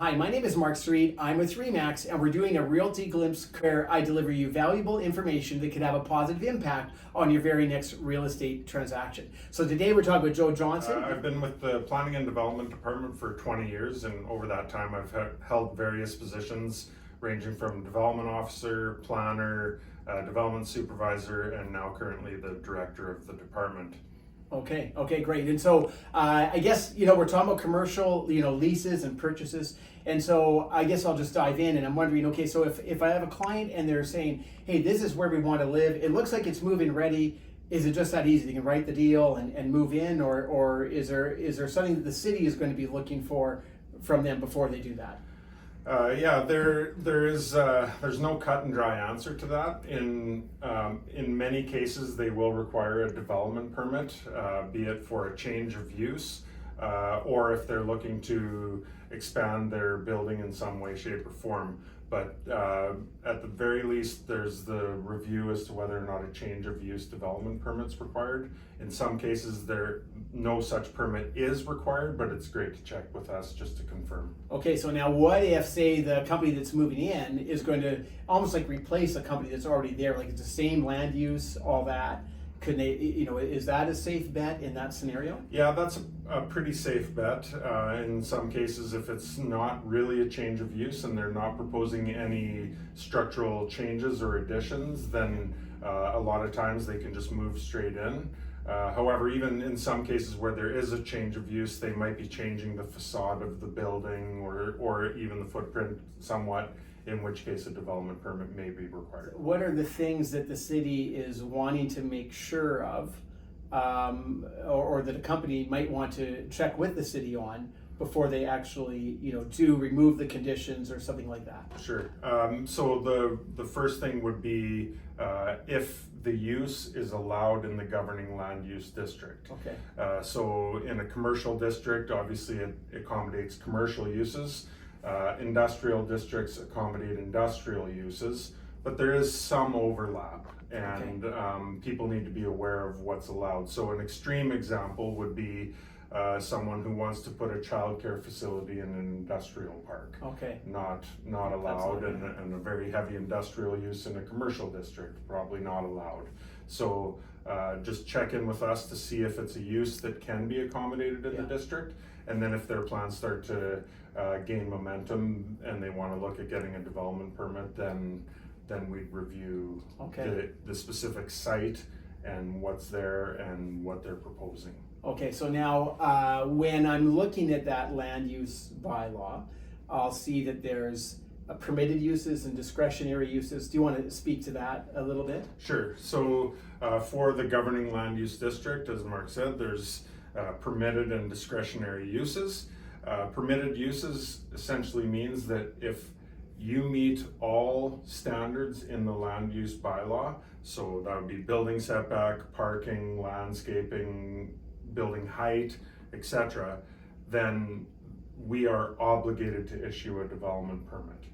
Hi, my name is Mark Street. I'm with Remax, and we're doing a Realty Glimpse where I deliver you valuable information that could have a positive impact on your very next real estate transaction. So today we're talking with Joe Johnson. I've been with the Planning and Development Department for 20 years, and over that time I've held various positions ranging from development officer, planner, development supervisor, and now currently the director of the department. Okay, great. And so I guess, we're talking about commercial, leases and purchases. And so I guess I'll just dive in, and I'm wondering, okay, so if I have a client and they're saying, hey, this is where we want to live, it looks like it's move-in ready. Is it just that easy? They can write the deal and move in, or is there something that the city is going to be looking for from them before they do that? There's no cut and dry answer to that. In many cases, they will require a development permit, be it for a change of use, or if they're looking to expand their building in some way, shape, or form. But at the very least, there's the review as to whether or not a change of use development permit's required. In some cases, no such permit is required, but it's great to check with us just to confirm. Okay, so now what if, say, the company that's moving in is going to almost like replace a company that's already there, like it's the same land use, all that? Could they, is that a safe bet in that scenario? Yeah, that's a pretty safe bet. In some cases, if it's not really a change of use and they're not proposing any structural changes or additions, then a lot of times they can just move straight in. However, even in some cases where there is a change of use, they might be changing the facade of the building or even the footprint somewhat, in which case a development permit may be required. What are the things that the city is wanting to make sure of, or that a company might want to check with the city on before they actually, do remove the conditions or something like that? Sure. So the first thing would be if the use is allowed in the governing land use district. Okay. So in a commercial district, obviously it accommodates commercial uses. Industrial districts accommodate industrial uses, but there is some overlap, and people need to be aware of what's allowed. So an extreme example would be someone who wants to put a childcare facility in an industrial park. Okay. Not allowed, and a very heavy industrial use in a commercial district, probably not allowed. So just check in with us to see if it's a use that can be accommodated in the district, and then if their plans start to gain momentum and they want to look at getting a development permit, then we'd review the specific site and what's there and what they're proposing. Okay, so now when I'm looking at that land use bylaw, I'll see that there's permitted uses and discretionary uses. Do you want to speak to that a little bit? Sure. So for the governing land use district, as Mark said, there's permitted and discretionary uses. Permitted uses essentially means that if you meet all standards in the land use bylaw, so that would be building setback, parking, landscaping, building height, etc., then we are obligated to issue a development permit.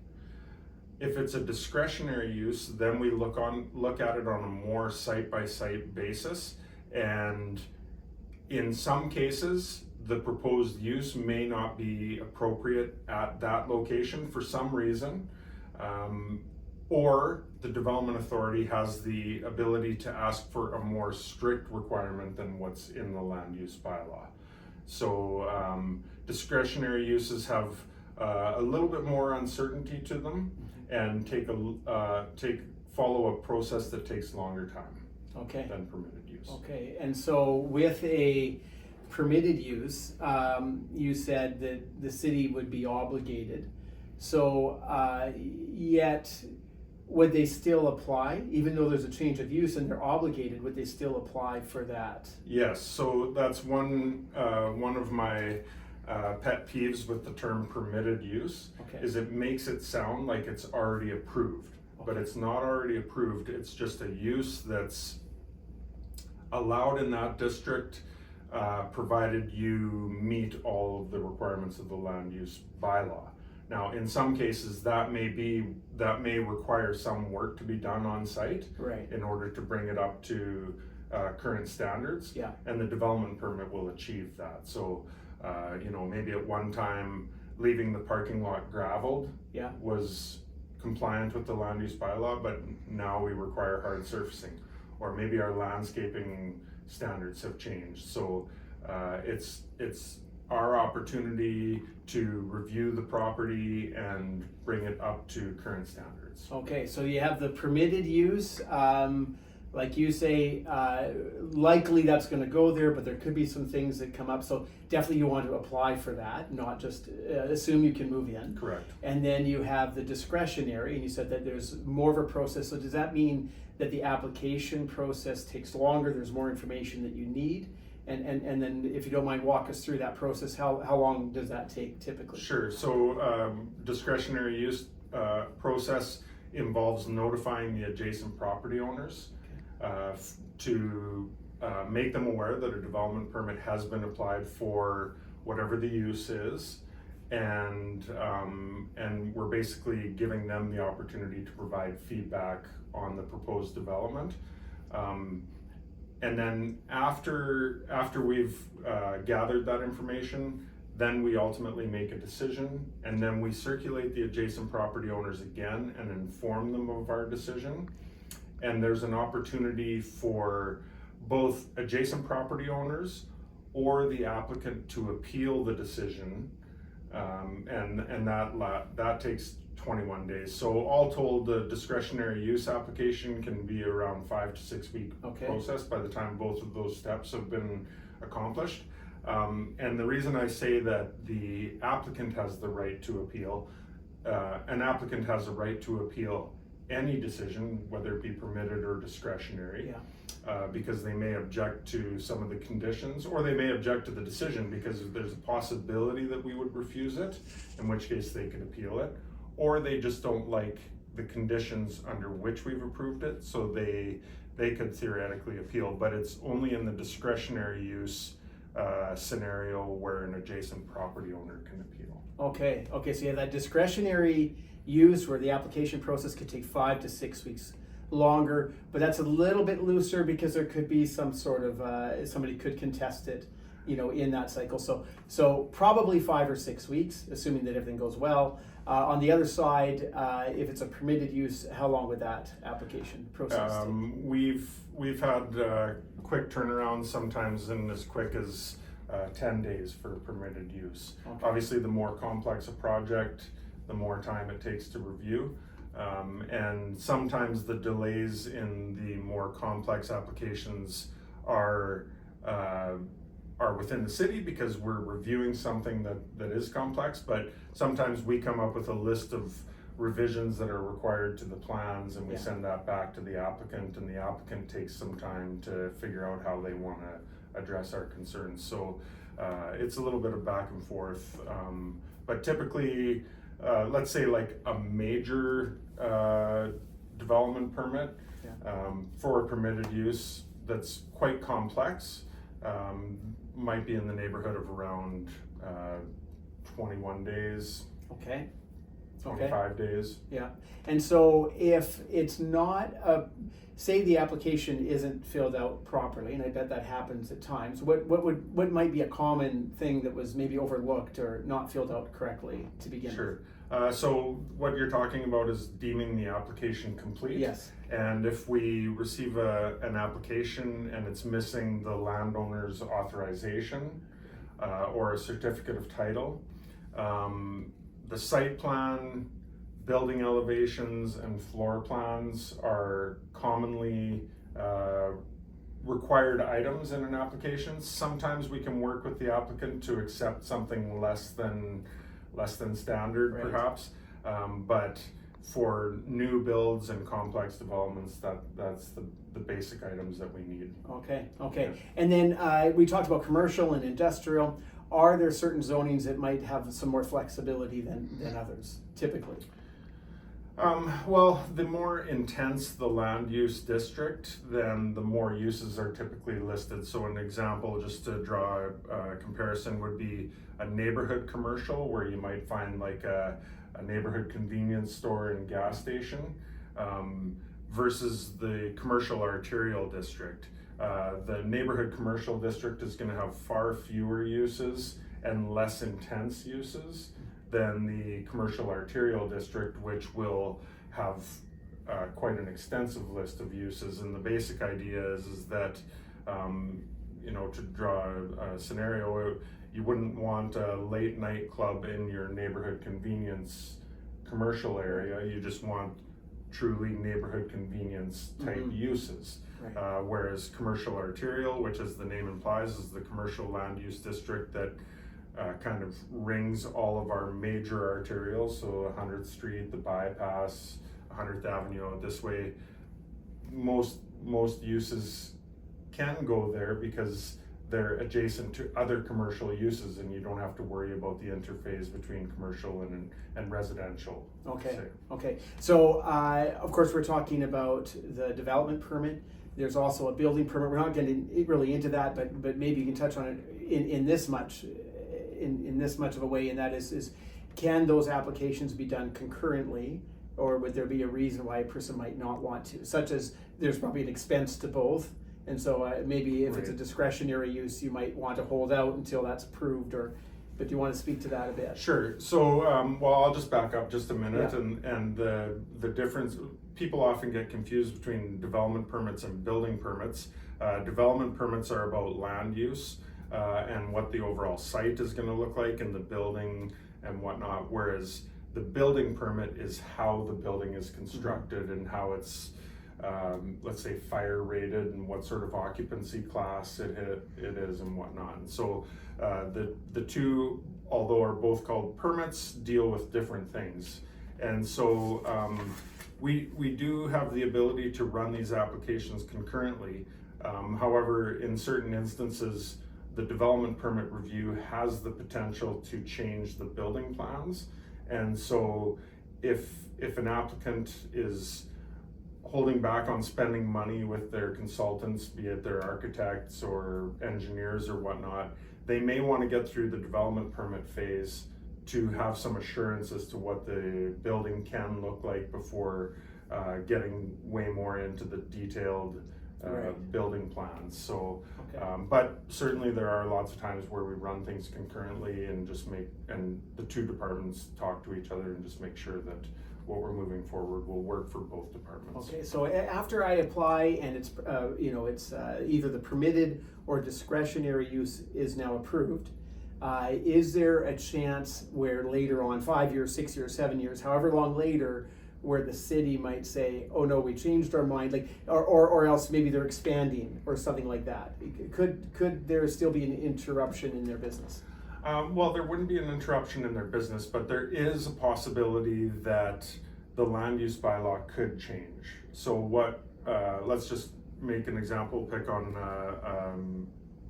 If it's a discretionary use, then we look at it on a more site-by-site basis, and in some cases, the proposed use may not be appropriate at that location for some reason, or the development authority has the ability to ask for a more strict requirement than what's in the land use bylaw. So discretionary uses have a little bit more uncertainty to them and follow a process that takes longer time than permitted use. Okay, and so with a permitted use, you said that the city would be obligated. So yet, would they still apply, even though there's a change of use and they're obligated? Would they still apply for that? Yes. So that's one of my pet peeves with the term permitted use. Is it makes it sound like it's already approved, but it's not already approved. It's just a use that's allowed in that district, provided you meet all of the requirements of the land use bylaw. Now, in some cases, that may require some work to be done on site in order to bring it up to current standards, and the development permit will achieve that. So, maybe at one time leaving the parking lot gravelled Yeah. was compliant with the land use bylaw, but now we require hard surfacing, or maybe our landscaping standards have changed. So it's our opportunity to review the property and bring it up to current standards. Okay, so you have the permitted use, like you say, likely that's gonna go there, but there could be some things that come up, so definitely you want to apply for that, not just assume you can move in. Correct. And then you have the discretionary, and you said that there's more of a process, so does that mean that the application process takes longer, there's more information that you need? And then if you don't mind, walk us through that process, how long does that take typically? Sure, so discretionary use process involves notifying the adjacent property owners to make them aware that a development permit has been applied for whatever the use is, and we're basically giving them the opportunity to provide feedback on the proposed development. And then after we've gathered that information, then we ultimately make a decision, and then we circulate the adjacent property owners again and inform them of our decision. And there's an opportunity for both adjacent property owners or the applicant to appeal the decision, and that takes 21 days. So all told, the discretionary use application can be around 5 to 6 week process by the time both of those steps have been accomplished. And the reason I say that the applicant has the right to appeal, an applicant has a right to appeal any decision, whether it be permitted or discretionary, because they may object to some of the conditions, or they may object to the decision because there's a possibility that we would refuse it, in which case they could appeal it, or they just don't like the conditions under which we've approved it, so they could theoretically appeal, but it's only in the discretionary use scenario where an adjacent property owner can appeal. Okay, so you have that discretionary use where the application process could take 5 to 6 weeks longer, but that's a little bit looser because there could be some sort of, somebody could contest it, in that cycle. So probably 5 or 6 weeks, assuming that everything goes well. On the other side, if it's a permitted use, how long would that application process take? We've had quick turnarounds, sometimes in as quick as 10 days for permitted use. Okay. Obviously, the more complex a project, the more time it takes to review. And sometimes the delays in the more complex applications are within the city because we're reviewing something that is complex, but sometimes we come up with a list of revisions that are required to the plans, and we send that back to the applicant, and the applicant takes some time to figure out how they want to address our concerns. So it's a little bit of back and forth, but typically, let's say like a major development permit for a permitted use that's quite complex, might be in the neighborhood of around 21 days. Okay. 25 days. Yeah, and so if it's not say the application isn't filled out properly, and I bet that happens at times, what might be a common thing that was maybe overlooked or not filled out correctly to begin with? Sure. So what you're talking about is deeming the application complete. Yes. And if we receive an application and it's missing the landowner's authorization or a certificate of title, the site plan, building elevations, and floor plans are commonly required items in an application. Sometimes we can work with the applicant to accept something less than standard, perhaps, but for new builds and complex developments, that's the basic items that we need. Okay. And then we talked about commercial and industrial. Are there certain zonings that might have some more flexibility than others, typically? Well, the more intense the land use district, then the more uses are typically listed. So an example, just to draw a comparison, would be a neighborhood commercial where you might find like a neighborhood convenience store and gas station versus the commercial arterial district. The neighborhood commercial district is going to have far fewer uses and less intense uses than the commercial arterial district, which will have quite an extensive list of uses. And the basic idea is that, to draw a scenario, you wouldn't want a late night club in your neighborhood convenience commercial area. You just want truly neighborhood convenience type uses. Right. Whereas commercial arterial, which as the name implies is the commercial land use district that kind of rings all of our major arterials, so 100th Street, the bypass, 100th Avenue out this way, most uses can go there because they're adjacent to other commercial uses, and you don't have to worry about the interface between commercial and residential. Okay. So of course we're talking about the development permit. There's also a building permit. We're not getting really into that, but maybe you can touch on it in this much of a way, and that is can those applications be done concurrently, or would there be a reason why a person might not want to, such as there's probably an expense to both, and so maybe if it's a discretionary use, you might want to hold out until that's approved, but do you want to speak to that a bit? Sure. So, I'll just back up just a minute, Yeah. and the difference, people often get confused between development permits and building permits. Development permits are about land use and what the overall site is going to look like in the building and whatnot, whereas the building permit is how the building is constructed and how it's, let's say, fire rated and what sort of occupancy class it is and whatnot. And so the two, although are both called permits, deal with different things. And so we do have the ability to run these applications concurrently. However, in certain instances, the development permit review has the potential to change the building plans. And so if an applicant is holding back on spending money with their consultants, be it their architects or engineers or whatnot, they may want to get through the development permit phase to have some assurance as to what the building can look like before getting way more into the detailed building plans. So, but certainly there are lots of times where we run things concurrently and and the two departments talk to each other and just make sure that what we're moving forward will work for both departments. Okay, so after I apply and it's either the permitted or discretionary use is now approved, is there a chance where later on, 5 years, 6 years, 7 years, however long later, where the city might say, oh no, we changed our mind, like, or else maybe they're expanding or something like that? Could there still be an interruption in their business? Well, there wouldn't be an interruption in their business, but there is a possibility that the land use bylaw could change. So let's just make an example, pick on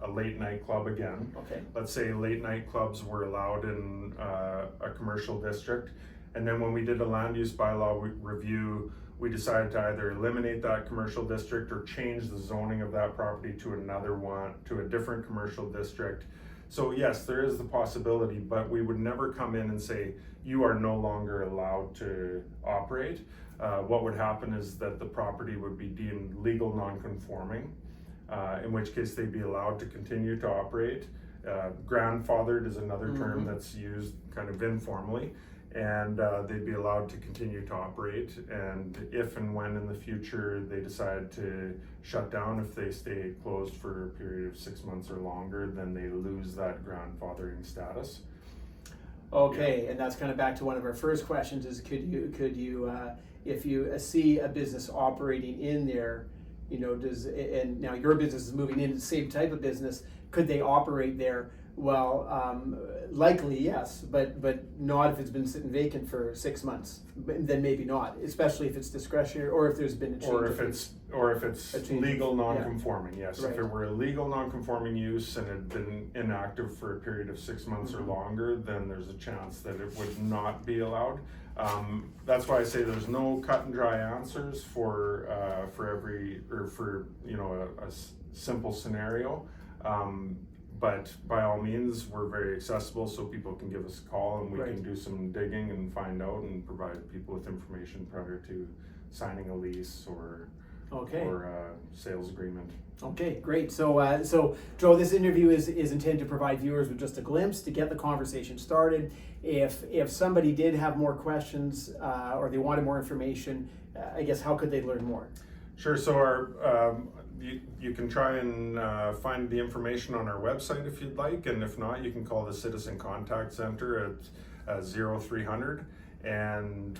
a late night club again. Okay. Let's say late night clubs were allowed in a commercial district. And then when we did a land use bylaw review, we decided to either eliminate that commercial district or change the zoning of that property to a different commercial district. So yes, there is the possibility, but we would never come in and say, you are no longer allowed to operate. What would happen is that the property would be deemed legal non-conforming, in which case they'd be allowed to continue to operate. Grandfathered is another term that's used kind of informally, and they'd be allowed to continue to operate. And if and when in the future they decide to shut down, if they stay closed for a period of 6 months or longer, then they lose that grandfathering status. Okay, and that's kind of back to one of our first questions: is could you if you see a business operating in there, and now your business is moving into the same type of business, could they operate there? Well, likely yes, but not if it's been sitting vacant for 6 months. Then maybe not, especially if it's discretionary or if there's been a change. Or if it's legal non-conforming. Yes, right. If it were a legal non-conforming use and had been inactive for a period of 6 months or longer, then there's a chance that it would not be allowed. That's why I say there's no cut and dry answers for a simple scenario. But by all means, we're very accessible, so people can give us a call and we can do some digging and find out and provide people with information prior to signing a lease or Okay. or sales agreement. Okay, great. So Joe, this interview is intended to provide viewers with just a glimpse to get the conversation started. If somebody did have more questions or they wanted more information, I guess how could they learn more? Sure. So our you can try and find the information on our website if you'd like, and if not, you can call the Citizen Contact Center at 0300, and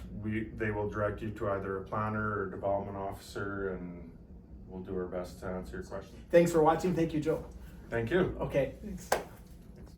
they will direct you to either a planner or development officer, and we'll do our best to answer your question. Thanks for watching. Thank you, Joe. Thank you. Okay. Thanks.